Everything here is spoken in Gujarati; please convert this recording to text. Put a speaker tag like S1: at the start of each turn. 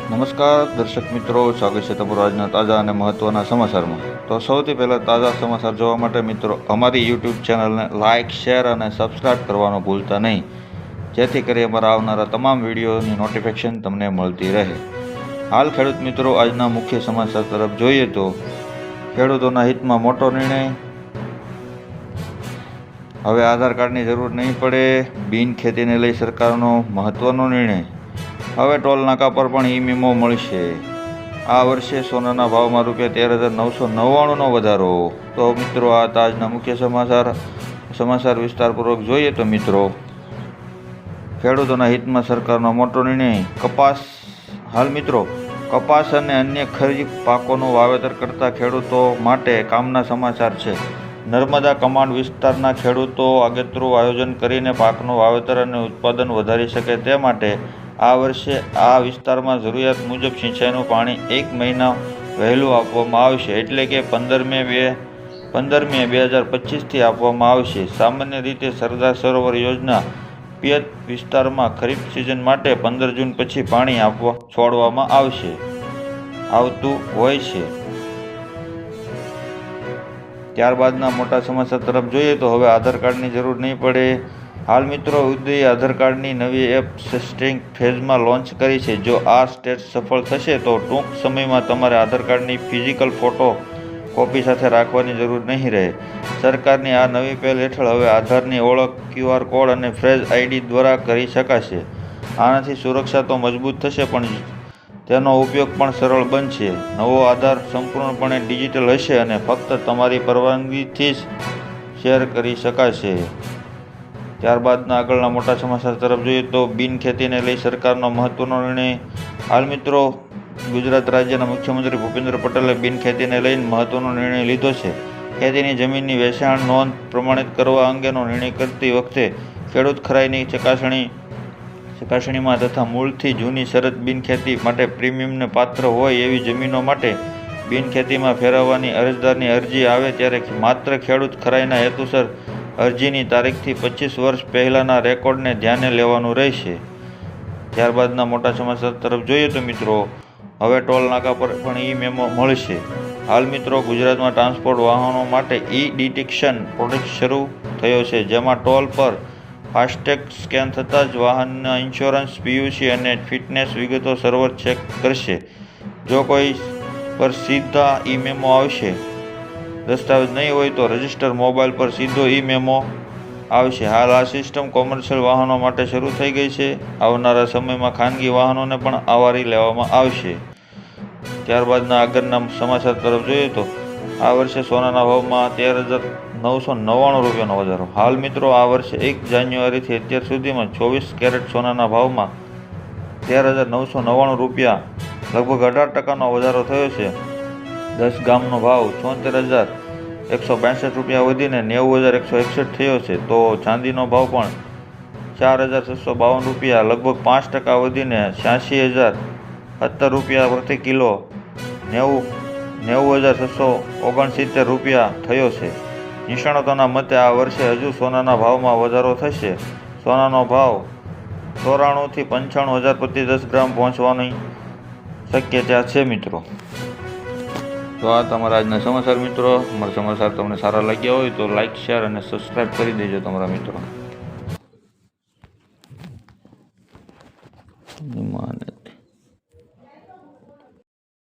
S1: નમસ્કાર દર્શક મિત્રો, સ્વાગત છે તમારું આજના તાજા અને મહત્ત્વના સમાચારમાં। તો સૌથી પહેલાં તાજા સમાચાર જોવા માટે મિત્રો અમારી યુટ્યુબ ચેનલને લાઇક, શેર અને સબસ્ક્રાઈબ કરવાનું ભૂલતા નહીં, જેથી કરી અમારા આવનારા તમામ વિડીયોની નોટિફિકેશન તમને મળતી રહે। હાલ ખેડૂત મિત્રો, આજના મુખ્ય સમાચાર તરફ જોઈએ તો ખેડૂતોના હિતમાં મોટો નિર્ણય, હવે આધાર કાર્ડની જરૂર નહીં પડે, બિન ખેતીને લઈ સરકારનો મહત્ત્વનો નિર્ણય। હવે ટોલ નાકા પર પણ ઈ મેમો મળશે। આ વર્ષે સોનાના ભાવમાં ₹13,999નો વધારો। તો મિત્રો, આ આજના મુખ્ય સમાચાર વિસ્તારપૂર્વક જોઈએ તો મિત્રો ખેડૂતોના હિતમાં સરકારનો મોટો નિર્ણય। હાલ મિત્રો કપાસ અને અન્ય ખરીફ પાકોનું વાવેતર કરતા ખેડૂતો માટે કામના સમાચાર છે। નર્મદા કમાન્ડ વિસ્તારના ખેડૂતો આગેતરું આયોજન કરીને પાકનું વાવેતર અને ઉત્પાદન વધારી શકે તે માટે આ વર્ષે આ વિસ્તારમાં જરૂરિયાત મુજબ સિંચાઈનું પાણી 1 મહિના વહેલું આપવામાં આવશે, એટલે કે 15 મે 2025થી આપવામાં આવશે। સામાન્ય રીતે સરદાર સરોવર યોજના પિયત વિસ્તારમાં ખરીફ સિઝન માટે 15 જૂન પછી પાણી છોડવામાં આવતું હોય છે। ત્યારબાદના મોટા સમાચાર તરફ જોઈએ તો હવે આધાર કાર્ડની જરૂર નહીં પડે। હાલ મિત્રો ઉદયે આધાર કાર્ડની નવી એપ ટેસ્ટિંગ ફેઝમાં લોન્ચ કરી છે। જો આ ટેસ્ટ સફળ થશે તો ટૂંક સમયમાં તમારે આધાર કાર્ડની ફિઝિકલ ફોટો કોપી સાથે રાખવાની જરૂર નહીં રહે। સરકારની આ નવી પહેલ હેઠળ હવે આધારની ઓળખ QR કોડ અને ફેસ ID દ્વારા કરી શકાશે। આનાથી સુરક્ષા તો મજબૂત થશે, પણ તેનો ઉપયોગ પણ સરળ બનશે। નવો આધાર સંપૂર્ણપણે ડિજિટલ હશે અને ફક્ત તમારી પરવાનગીથી જ શેર કરી શકાશે। ત્યારબાદના આગળના મોટા સમાચાર તરફ જોઈએ તો બિન ખેતીને લઈ સરકારનો મહત્વનો નિર્ણય। હાલ મિત્રો ગુજરાત રાજ્યના મુખ્યમંત્રી ભૂપેન્દ્ર પટેલે બિન ખેતીને લઈને મહત્વનો નિર્ણય લીધો છે। ખેતીની જમીનની વેચાણ નોંધ પ્રમાણિત કરવા અંગેનો નિર્ણય કરતી વખતે ખેડૂત ખરાઈની ચકાસણીમાં તથા મૂળથી જૂની શરત બિન ખેતી માટે પ્રીમિયમને પાત્ર હોય એવી જમીનો માટે બિન ખેતીમાં ફેરવવાની અરજદારની અરજી આવે ત્યારે માત્ર ખેડૂત ખરાઈના હેતુસર અરજીની તારીખથી 25 વર્ષ પહેલાંના રેકોર્ડને ધ્યાને લેવાનું રહેશે। ત્યારબાદના મોટા સમાચાર તરફ જોઈએ તો મિત્રો હવે ટોલ નાકા પર પણ ઈ મેમો મળશે। હાલ મિત્રો ગુજરાતમાં ટ્રાન્સપોર્ટ વાહનો માટે ડિટેક્શન પ્રોજેક્ટ શરૂ થયો છે, જેમાં ટોલ પર ફાસ્ટેગ સ્કેન થતાં જ વાહનના ઇન્સ્યોરન્સ, PUC અને ફિટનેસ વિગતો સર્વર ચેક કરશે। જો કોઈ પર સીધા ઈ મેમો આવશે, દસ્તાવેજ નહીં હોય તો રજિસ્ટર મોબાઈલ પર સીધો ઈ મેમો આવશે। હાલ આ સિસ્ટમ કોમર્શિયલ વાહનો માટે શરૂ થઈ ગઈ છે। આવનારા સમયમાં ખાનગી વાહનોને પણ આવરી લેવામાં આવશે। ત્યારબાદના આગળના સમાચાર તરફ જોઈએ તો આ વર્ષે સોનાના ભાવમાં ₹13,999નો વધારો। હાલ મિત્રો આ વર્ષે 1 જાન્યુઆરીથી અત્યાર સુધીમાં 24 કેરેટ સોનાના ભાવમાં ₹13,999, લગભગ 18%નો વધારો થયો છે। 10 ગ્રામનો ભાવ ₹74,162 વધીને ₹90,161 થયો છે। તો ચાંદીનો ભાવ પણ ₹4,652, લગભગ 5% વધીને ₹86,070 પ્રતિ કિલો ₹90,669 થયો છે। નિષ્ણાતોના મતે આ વર્ષે હજુ સોનાના ભાવમાં વધારો થશે। સોનાનો ભાવ 94,000 થી 95,000 પ્રતિ 10 ગ્રામ પહોંચવાની શક્યતા છે મિત્રો। તો આ તમારા આજના સમાચાર મિત્રો। અમારા સમાચાર તમને સારા લાગ્યા હોય તો લાઇક, શેર અને સબસ્ક્રાઈબ કરી દેજો તમારા મિત્રો।